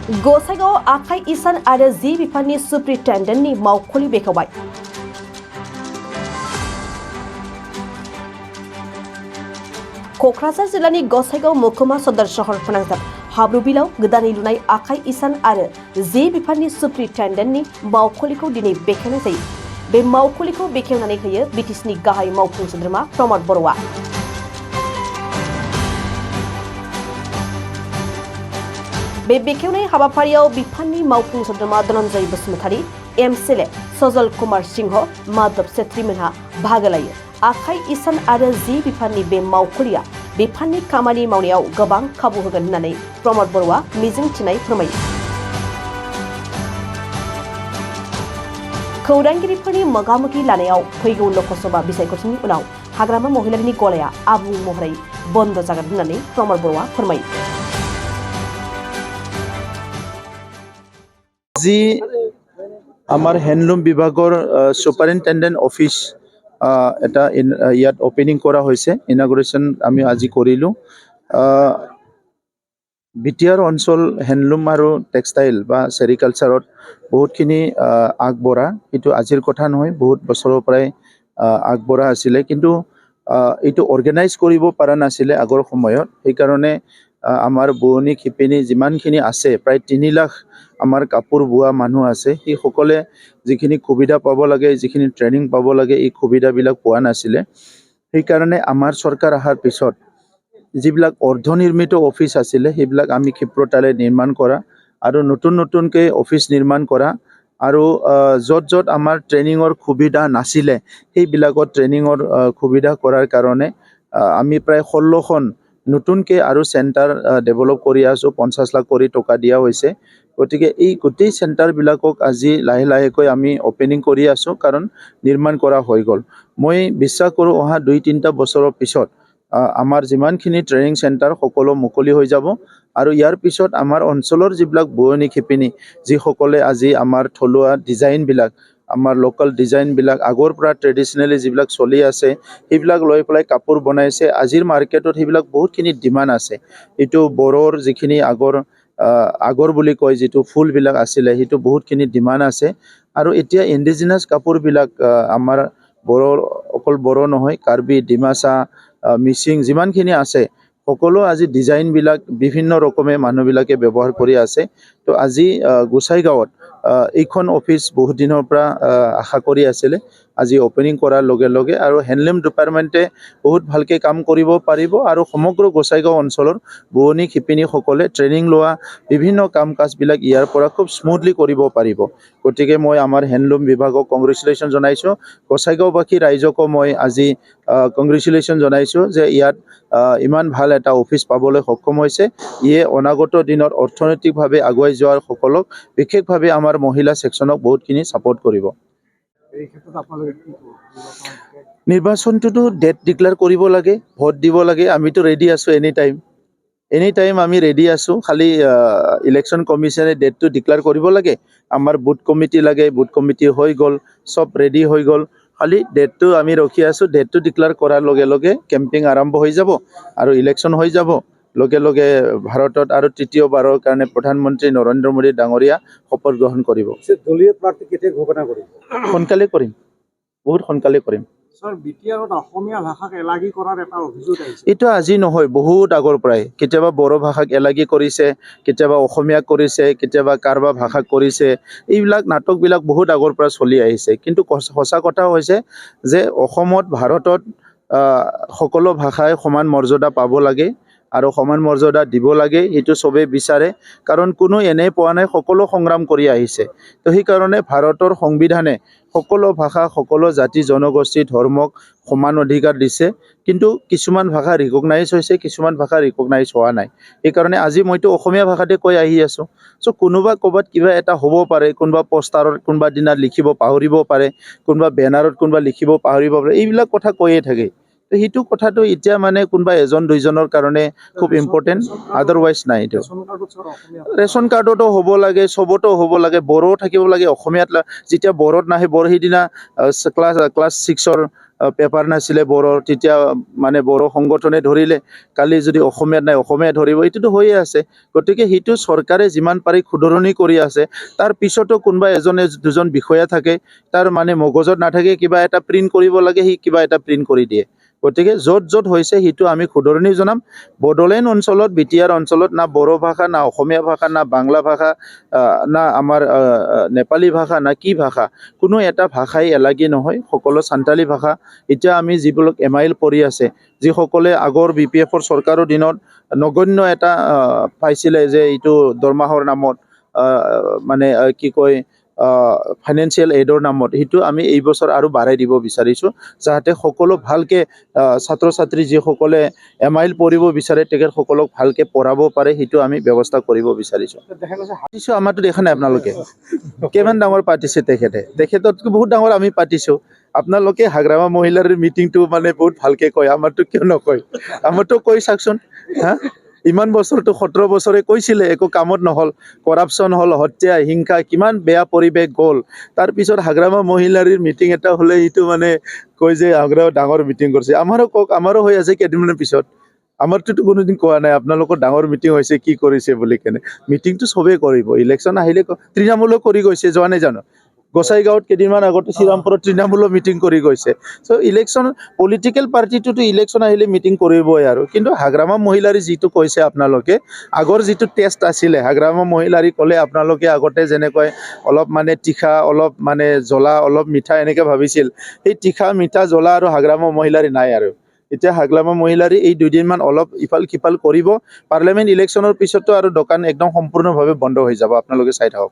गसाइगाव आखाइ इसान आरो जि बिफाननि सुप्रिटेन्डेन्टनि मावख'लि बेखेवबाय। क'क्राझार जिल्लानि गसाइगाव महकुमा सदर सहर फोनांजाब हाब्रुबिलाव गोदानै लुनाय आखाइ इसान आरो जि बिफाननि सुप्रिटेन्डेन्टनि मावख'लिखौ दिनै बेखेवनाय जायो। बे मावख'लिखौ बेखेवनानै होयो बिटिसिनि गाहाय मावफुं सोद्रोमा प्रमद बर'आ। बे बेखेवनाय हाबाफारियाव बिफाननि मावफुं सोद्रोमा धनन्जय बसुमतारी, एमसिएलए सजल कुमार सिंह, माधव सेत्रीमोनहा बाहागो लायो। आखाइ इसान आरो जि बिफाननि बे मावख'लिया बिफाननि खामानि मावनायाव गोबां खाबु होगोन होननानै प्रमद बर'आ मिजिंथिनाय फोरमायो। खौरांगिरिफोरनि मोगा-मोगि लानायाव फैगौ ल'कसभा बिसायख'थिनि उनाव हाग्रामा महिलारिनि गलाया आबुं महरै बन्द जागोन होननानै प्रमद बर'आ फोरमायो। जी आमार हैंडलूम विभागৰ सुपारिनटेंडेंट ऑफिस এটা ইয়াত ওপেনিং কৰা হৈছে। ইনাগুৰেশ্যন আমি আজি কৰিলোঁ। বিটিআৰ অঞ্চল হেণ্ডলুম আৰু টেক্সটাইল বা সেৰিকালচাৰত বহুতখিনি আগবঢ়া, এইটো আজিৰ কথা নহয়, বহুত বছৰৰ পৰাই আগবঢ়া আছিলে, কিন্তু এইটো অৰ্গেনাইজ কৰিব পৰা নাছিলে আগৰ সময়ত। সেইকাৰণে আমাৰ বোৱনী শিপিনী যিমানখিনি আছে, প্ৰায় 3 লাখ আমাৰ কাপোৰ বোৱা মানুহ আছে, সেই সকলে যিখিনি সুবিধা পাব লাগে, যিখিনি ট্ৰেইনিং পাব লাগে, এই সুবিধাবিলাক পোৱা নাছিলে। সেইকাৰণে আমাৰ চৰকাৰ অহাৰ পিছত যিবিলাক অৰ্ধনিৰ্মিত অফিচ আছিলে সেইবিলাক আমি ক্ষিপ্ৰতাৰে নিৰ্মাণ কৰা আৰু নতুনকৈ অফিচ নিৰ্মাণ কৰা আৰু য'ত য'ত আমাৰ ট্ৰেইনিঙৰ সুবিধা নাছিলে সেইবিলাকত ট্ৰেইনিঙৰ সুবিধা কৰাৰ কাৰণে আমি প্ৰায় 16খন নতুনকৈ আৰু চেণ্টাৰ ডেভেলপ কৰি আছোঁ। 50 লাখ কৰি টকা দিয়া হৈছে। গতিকে এই গোটেই চেণ্টাৰবিলাকক আজি লাহে লাহেকৈ আমি অপেনিং কৰি আছোঁ, কাৰণ নিৰ্মাণ কৰা হৈ গ'ল। মই বিশ্বাস কৰোঁ অহা 2-3টা বছৰৰ পিছত আমাৰ যিমানখিনি ট্ৰেইনিং চেণ্টাৰ সকলো মুকলি হৈ যাব আৰু ইয়াৰ পিছত আমাৰ অঞ্চলৰ যিবিলাক বোৱনী শিপিনী যিসকলে আজি আমাৰ থলুৱা ডিজাইনবিলাক, আমাৰ লোকেল ডিজাইনবিলাক আগৰ পৰা ট্ৰেডিশ্যনেলি যিবিলাক চলি আছে সেইবিলাক লৈ পেলাই কাপোৰ বনাইছে। আজিৰ মাৰ্কেটত সেইবিলাক বহুতখিনি ডিমাণ্ড আছে। এইটো বড়োৰ যিখিনি আগৰ বুলি কয় যিটো ফুলবিলাক আছিলে সেইটো বহুতখিনি ডিমাণ্ড আছে। আৰু এতিয়া ইণ্ডিজিনাছ কাপোৰবিলাক আমাৰ বড়োৰ, অকল বড়ো নহয়, কাৰ্বি, ডিমাচা, মিচিং যিমানখিনি আছে সকলো আজি ডিজাইনবিলাক বিভিন্ন ৰকমে মানুহবিলাকে ব্যৱহাৰ কৰি আছে। তো আজি গোসাইগাঁৱত এইখন অফিচ বহুত দিনৰ পৰা আশা কৰি আছিলে, আজি অপেনিং কৰাৰ লগে লগে আৰু হেণ্ডলুম ডিপাৰ্টমেণ্টে বহুত ভালকৈ কাম কৰিব পাৰিব আৰু সমগ্ৰ গোসাইগাঁও অঞ্চলৰ বোৱনী শিপিনীসকলে ট্ৰেইনিং লোৱা বিভিন্ন কাম কাজবিলাক ইয়াৰ পৰা খুব স্মুথলি কৰিব পাৰিব। গতিকে মই আমাৰ হেণ্ডলুম বিভাগক কংগ্ৰেচুলেশ্যন জনাইছোঁ। গোসাইগাঁওবাসী ৰাইজকো মই আজি কংগ্ৰেচুলেশ্যন জনাইছোঁ যে ইয়াত ইমান ভাল এটা অফিচ পাবলৈ সক্ষম হৈছে। ইয়ে অনাগত দিনত অৰ্থনৈতিকভাৱে আগুৱাই যোৱাৰ সকলক, বিশেষভাৱে আমাৰ মহিলা ছেকশ্যনক বহুতখিনি ছাপোৰ্ট কৰিব। নিৰ্বাচনটোতো ডেট ডিক্লেয়াৰ কৰিব লাগে, ভোট দিব লাগে। আমিতো ৰেডি আছোঁ এনি টাইম আমি ৰেডি আছোঁ। খালি ইলেকশ্যন কমিশ্যনে ডেটটো ডিক্লেয়াৰ কৰিব লাগে। আমাৰ বুথ কমিটি লাগে, বুথ কমিটি হৈ গ'ল, চব ৰেডি হৈ গ'ল। খালি ডেটটো আমি ৰখি আছোঁ। ডেটটো ডিক্লেয়াৰ কৰাৰ লগে লগে কেম্পিং আৰম্ভ হৈ যাব আৰু ইলেকশ্যন হৈ যাব। লগে লগে ভাৰতত আৰু তৃতীয়বাৰৰ কাৰণে প্ৰধানমন্ত্ৰী নৰেন্দ্ৰ মোদী ডাঙৰীয়া শপত গ্ৰহণ কৰিব। দলীয় প্ৰাৰ্থী কেতিয়া ঘোষণা কৰিব? সোনকালে কৰিম, বহুত সোনকালে কৰিম। অসমীয়া ভাষাক এলাগী কৰাৰ এটা অভিযোগ আহিছে। এইটো আজি নহয়, বহুত আগৰ পৰাই। কেতিয়াবা বড়ো ভাষাক এলাগী কৰিছে, কেতিয়াবা অসমীয়া কৰিছে, কেতিয়াবা কাৰ্বা ভাষাক কৰিছে। এইবিলাক নাটকবিলাক বহুত আগৰ পৰা চলি আহিছে। কিন্তু সঁচা কথা হৈছে যে অসমত, ভাৰতত সকলো ভাষাই সমান মৰ্যাদা পাব লাগে আৰু সমান মৰ্যাদা দিব লাগে। সেইটো চবেই বিচাৰে, কাৰণ কোনো এনেই পোৱা নাই, সকলো সংগ্ৰাম কৰি আহিছে। তো সেইকাৰণে ভাৰতৰ সংবিধানে সকলো ভাষা, সকলো জাতি জনগোষ্ঠী ধৰ্মক সমান অধিকাৰ দিছে। কিন্তু কিছুমান ভাষা ৰিকগনাইজ হৈছে, কিছুমান ভাষা ৰিকগনাইজ হোৱা নাই। সেইকাৰণে আজি মইতো অসমীয়া ভাষাতে কৈ আহি আছোঁ। চ' কোনোবা ক'ৰবাত কিবা এটা হ'ব পাৰে, কোনোবা পোষ্টাৰত কোনোবা দিনা লিখিব পাহৰিব পাৰে, কোনোবা বেনাৰত কোনোবা লিখিব পাহৰিব পাৰে, এইবিলাক কথা কৈয়ে থাকে। তো সেইটো কথাটো এতিয়া মানে কোনোবা এজন দুইজনৰ কাৰণে খুব ইম্পৰ্টেণ্ট, আদাৰৱাইজ নাই। এইটো ৰেচন কাৰ্ডতো হ'ব লাগে, চবতো হ'ব লাগে, বড়ো থাকিব লাগে, অসমীয়াত যেতিয়া বড়োত নাহে, বড়ো সিদিনা ক্লাছ 6ৰ পেপাৰ নাছিলে বড়োৰ, তেতিয়া মানে বড়ো সংগঠনে ধৰিলে, কালি যদি অসমীয়াত নাই অসমীয়া ধৰিব, এইটোতো হৈয়ে আছে। গতিকে সেইটো চৰকাৰে যিমান পাৰি শুধৰণি কৰি আছে। তাৰ পিছতো কোনোবা এজনে দুজন বিষয়া থাকে, তাৰ মানে মগজত নাথাকে, কিবা এটা প্ৰিণ্ট কৰিব লাগে, সি কিবা এটা প্ৰিণ্ট কৰি দিয়ে। গতিকে য'ত য'ত হৈছে সেইটো আমি শুধৰণি জনাম। বড়োলেণ্ড অঞ্চলত, বিটিআৰ অঞ্চলত না বড়ো ভাষা, না অসমীয়া ভাষা, না বাংলা ভাষা, না আমাৰ নেপালী ভাষা, না কি ভাষা, কোনো এটা ভাষাই এলাগী নহয়, সকলো সান্তালী ভাষা। এতিয়া আমি যিবিলাক MIL পঢ়ি আছে, যিসকলে আগৰ BPFৰ চৰকাৰৰ দিনত নগণ্য এটা পাইছিলে যে এইটো দৰমাহৰ নামত মানে কি কয় ফাইনেন্সিয়েল এইডৰ নামত, সেইটো আমি এই বছৰ আৰু বাঢ়াই দিব বিচাৰিছোঁ, যাতে সকলো ভালকৈ ছাত্ৰ ছাত্ৰী যিসকলে MIL পঢ়িব বিচাৰে তেখেতসকলক ভালকৈ পঢ়াব পাৰে, সেইটো আমি ব্যৱস্থা কৰিব বিচাৰিছোঁ। পাতিছোঁ, আমাৰতো দেখা নাই আপোনালোকে কিমান ডাঙৰ পাতিছে, তেখেততকৈ বহুত ডাঙৰ আমি পাতিছোঁ। আপোনালোকে হাগ্ৰামা মহিলাৰ মিটিংটো মানে বহুত ভালকৈ কয়, আমাৰতো কিয় নকয়? আমাৰতো কৈ চাওকচোন। হা, ইমান বছৰটো 17 বছৰে কৈছিলে, একো কামত নহ'ল, কৰাপশ্যন হ'ল, হত্যা হিংসা, কিমান বেয়া পৰিৱেশ গ'ল। তাৰপিছত হাগ্ৰামা মহিলাৰ মিটিং এটা হ'লে এইটো মানে কয় যে হাগ্ৰামা ডাঙৰ মিটিং কৰিছে। আমাৰো কওক, আমাৰো হৈ আছে কেইদিনমানৰ পিছত। আমাৰটোতো কোনোদিন কোৱা নাই আপোনালোকৰ ডাঙৰ মিটিং হৈছে কি কৰিছে বুলি কেনে। মিটিংটো চবেই কৰিব, ইলেকশ্যন আহিলে তৃণমূলেও কৰি গৈছে, যোৱা নাই জানো? গোসাইগাঁৱত কেইদিনমান আগতে শ্ৰীৰামপুৰত তৃণমূলৰ মিটিং কৰি গৈছে। চ' ইলেকশ্যন, পলিটিকেল পাৰ্টিটোতো ইলেকশ্যন আহিলে মিটিং কৰিবই আৰু। কিন্তু হাগ্ৰামা মহিলাৰী যিটো কৈছে আপোনালোকে, আগৰ যিটো টেষ্ট আছিলে, হাগ্ৰামা মহিলাৰী ক'লে আপোনালোকে আগতে যেনেকৈ অলপ মানে তীখা, অলপ মানে জ্বলা, অলপ মিঠা এনেকৈ ভাবিছিল, সেই তীখা মিঠা জ্বলা আৰু হাগ্ৰামা মহিলাৰী নাই আৰু। এতিয়া হাগ্ৰামা মহিলাৰী এই 2 দিনমান অলপ ইফাল সিফাল কৰিব। পাৰ্লিয়ামেণ্ট ইলেকশ্যনৰ পিছতো আৰু দোকান একদম সম্পূৰ্ণভাৱে বন্ধ হৈ যাব, আপোনালোকে চাই থাকক।